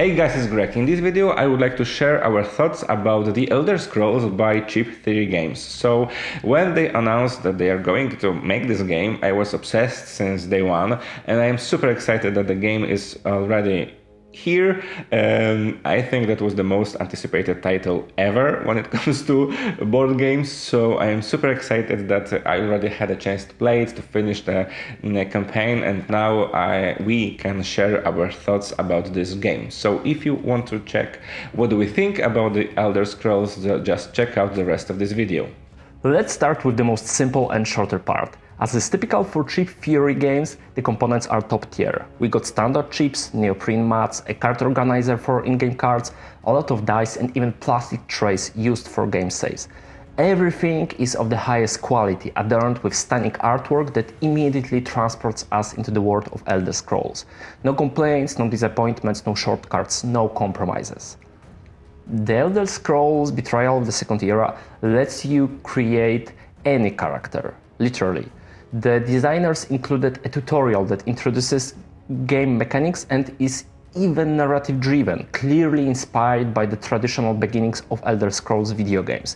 Hey guys, it's Greg. In this video I would like to share our thoughts about the Elder Scrolls by Cheap Theory Games. So when they announced that they are going to make this game, I was obsessed since day one, and I am super excited that the game is already here. I think that was the most anticipated title ever when it comes to board games, so I am super excited that I already had a chance to play it, to finish the campaign, and now we can share our thoughts about this game. So if you want to check what do we think about the Elder Scrolls, just check out the rest of this video. Let's start with the most simple and shorter part. As is typical for Cheap Theory games, the components are top tier. We got standard chips, neoprene mats, a card organizer for in-game cards, a lot of dice and even plastic trays used for game saves. Everything is of the highest quality, adorned with stunning artwork that immediately transports us into the world of Elder Scrolls. No complaints, no disappointments, no shortcuts, no compromises. The Elder Scrolls Betrayal of the Second Era lets you create any character, literally. The designers included a tutorial that introduces game mechanics and is even narrative driven, clearly inspired by the traditional beginnings of Elder Scrolls video games.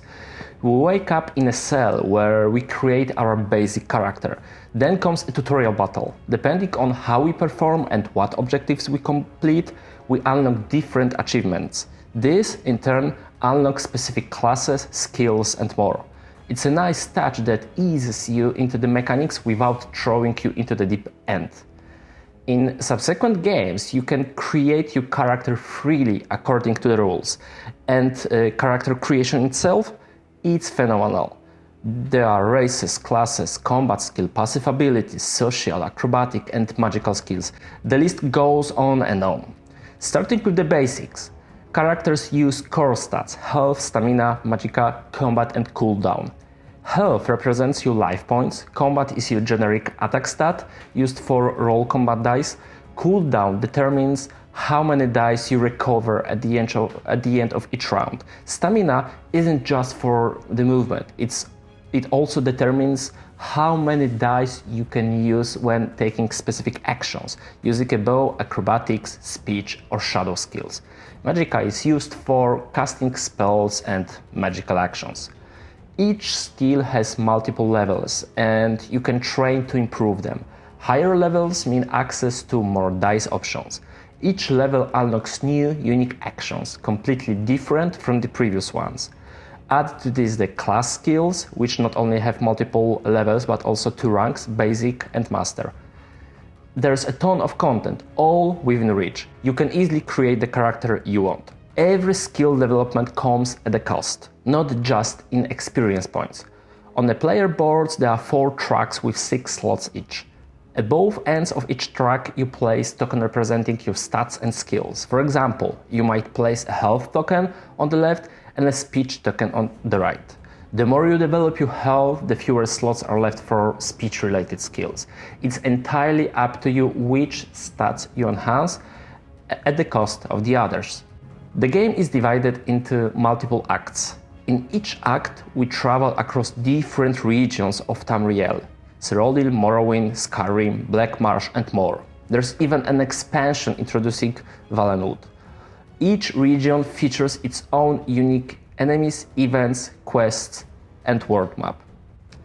We wake up in a cell where we create our basic character. Then comes a tutorial battle. Depending on how we perform and what objectives we complete, we unlock different achievements. This, in turn, unlocks specific classes, skills and more. It's a nice touch that eases you into the mechanics without throwing you into the deep end. In subsequent games, you can create your character freely according to the rules, and character creation itself, it's phenomenal. There are races, classes, combat skill, passive abilities, social, acrobatic and magical skills. The list goes on and on. Starting with the basics. Characters use core stats: health, stamina, magicka, combat and cooldown. Health represents your life points, combat is your generic attack stat used for roll combat dice, cooldown determines how many dice you recover at the end of each round. Stamina isn't just for the movement, it also determines how many dice you can use when taking specific actions, using a bow, acrobatics, speech or shadow skills. Magicka is used for casting spells and magical actions. Each skill has multiple levels and you can train to improve them. Higher levels mean access to more dice options. Each level unlocks new, unique actions, completely different from the previous ones. Add to this the class skills, which not only have multiple levels but also 2 ranks, basic and master. There's a ton of content, all within reach. You can easily create the character you want. Every skill development comes at a cost, not just in experience points. On the player boards there are 4 tracks with 6 slots each. At both ends of each track you place token representing your stats and skills. For example, you might place a health token on the left and a speech token on the right. The more you develop your health, the fewer slots are left for speech-related skills. It's entirely up to you which stats you enhance at the cost of the others. The game is divided into multiple acts. In each act, we travel across different regions of Tamriel: Cyrodiil, Morrowind, Skyrim, Black Marsh and more. There's even an expansion introducing Valenwood. Each region features its own unique enemies, events, quests and world map.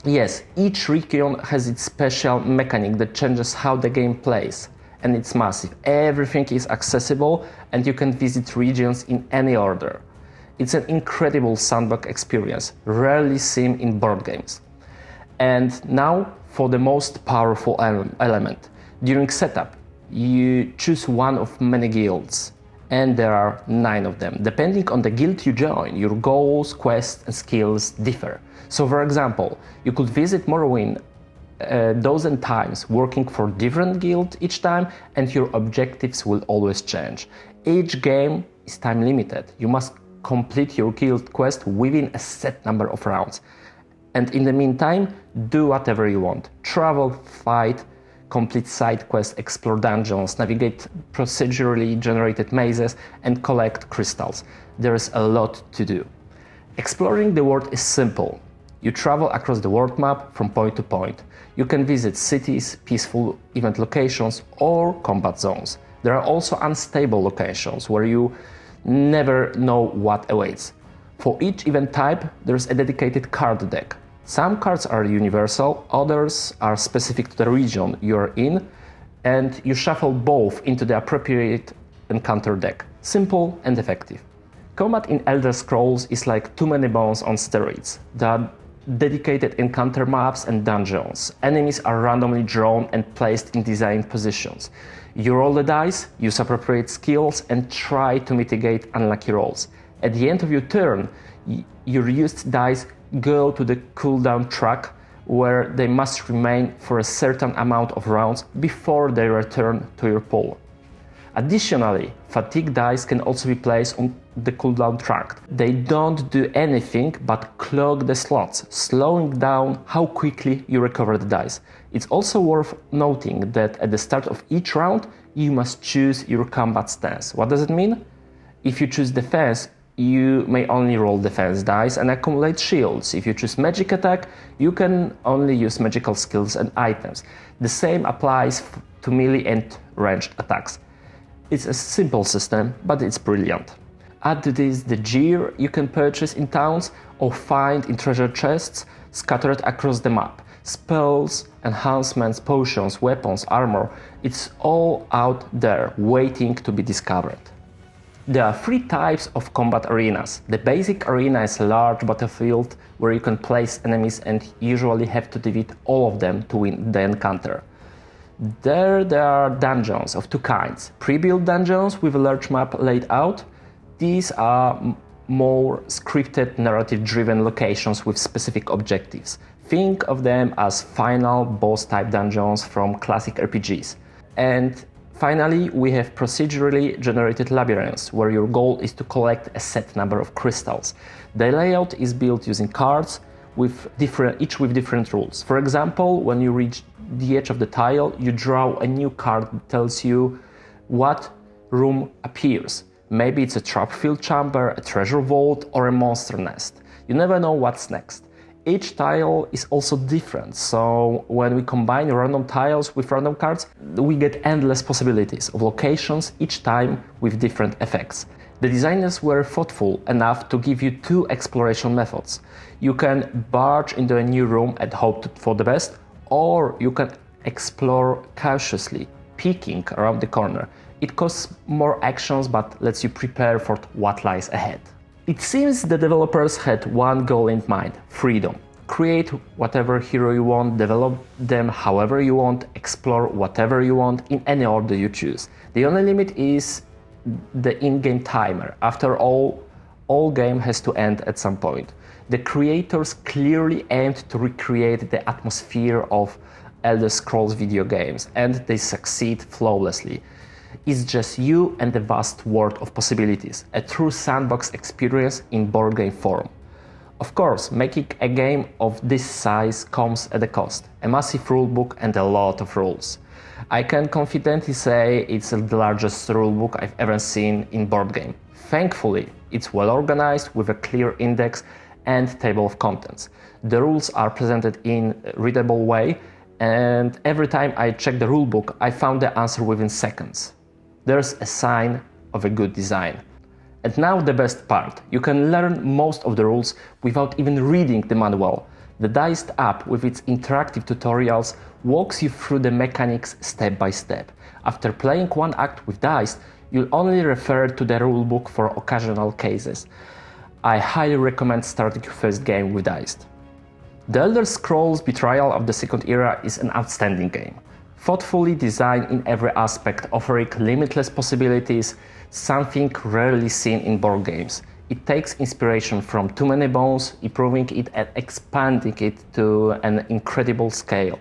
Yes, each region has its special mechanic that changes how the game plays, and it's massive. Everything is accessible and you can visit regions in any order. It's an incredible sandbox experience, rarely seen in board games. And now for the most powerful element. During setup, you choose one of many guilds, and there are 9 of them. Depending on the guild you join, your goals, quests and skills differ. So for example, you could visit Morrowind a dozen times, working for different guilds each time, and your objectives will always change. Each game is time limited. You must complete your guild quest within a set number of rounds. And in the meantime, do whatever you want. Travel, fight, complete side quests, explore dungeons, navigate procedurally generated mazes, and collect crystals. There is a lot to do. Exploring the world is simple. You travel across the world map from point to point. You can visit cities, peaceful event locations, or combat zones. There are also unstable locations where you never know what awaits. For each event type, there's a dedicated card deck. Some cards are universal, others are specific to the region you're in, and you shuffle both into the appropriate encounter deck. Simple and effective. Combat in Elder Scrolls is like Too Many Bones on steroids. There are dedicated encounter maps and dungeons. Enemies are randomly drawn and placed in designed positions. You roll the dice, use appropriate skills, and try to mitigate unlucky rolls. At the end of your turn, your used dice go to the cooldown track, where they must remain for a certain amount of rounds before they return to your pool. Additionally, fatigue dice can also be placed on the cooldown track. They don't do anything but clog the slots, slowing down how quickly you recover the dice. It's also worth noting that at the start of each round, you must choose your combat stance. What does it mean? If you choose defense, you may only roll defense dice and accumulate shields. If you choose magic attack, you can only use magical skills and items. The same applies to melee and ranged attacks. It's a simple system, but it's brilliant. Add to this the gear you can purchase in towns or find in treasure chests scattered across the map. Spells, enhancements, potions, weapons, armor, it's all out there waiting to be discovered. There are 3 types of combat arenas. The basic arena is a large battlefield where you can place enemies and usually have to defeat all of them to win the encounter. There are dungeons of 2 kinds. Pre-built dungeons with a large map laid out. These are more scripted, narrative-driven locations with specific objectives. Think of them as final boss-type dungeons from classic RPGs. And finally, we have procedurally generated labyrinths, where your goal is to collect a set number of crystals. The layout is built using cards, each with different rules. For example, when you reach the edge of the tile, you draw a new card that tells you what room appears. Maybe it's a trap-filled chamber, a treasure vault, or a monster nest. You never know what's next. Each tile is also different, so when we combine random tiles with random cards, we get endless possibilities of locations, each time with different effects. The designers were thoughtful enough to give you 2 exploration methods. You can barge into a new room and hope for the best, or you can explore cautiously, peeking around the corner. It costs more actions but lets you prepare for what lies ahead. It seems the developers had one goal in mind: freedom. Create whatever hero you want, develop them however you want, explore whatever you want in any order you choose. The only limit is the in-game timer. After all game has to end at some point. The creators clearly aimed to recreate the atmosphere of Elder Scrolls video games, and they succeed flawlessly. It's just you and the vast world of possibilities, a true sandbox experience in board game form. Of course, making a game of this size comes at a cost, a massive rulebook and a lot of rules. I can confidently say it's the largest rulebook I've ever seen in board game. Thankfully, it's well organized with a clear index and table of contents. The rules are presented in a readable way, and every time I checked the rulebook, I found the answer within seconds. There's a sign of a good design. And now the best part. You can learn most of the rules without even reading the manual. The Diced app with its interactive tutorials walks you through the mechanics step by step. After playing one act with Diced, you'll only refer to the rulebook for occasional cases. I highly recommend starting your first game with Diced. The Elder Scrolls Betrayal of the Second Era is an outstanding game. Thoughtfully designed in every aspect, offering limitless possibilities, something rarely seen in board games. It takes inspiration from Too Many Bones, improving it and expanding it to an incredible scale.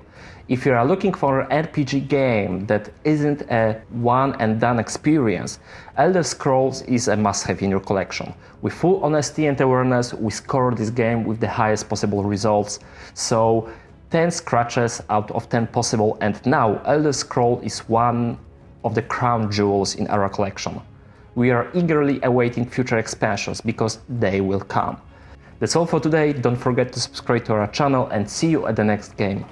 If you are looking for an RPG game that isn't a one-and-done experience, Elder Scrolls is a must-have in your collection. With full honesty and awareness, we scored this game with the highest possible results, so 10 scratches out of 10 possible, and now Elder Scrolls is one of the crown jewels in our collection. We are eagerly awaiting future expansions because they will come. That's all for today. Don't forget to subscribe to our channel and see you at the next game.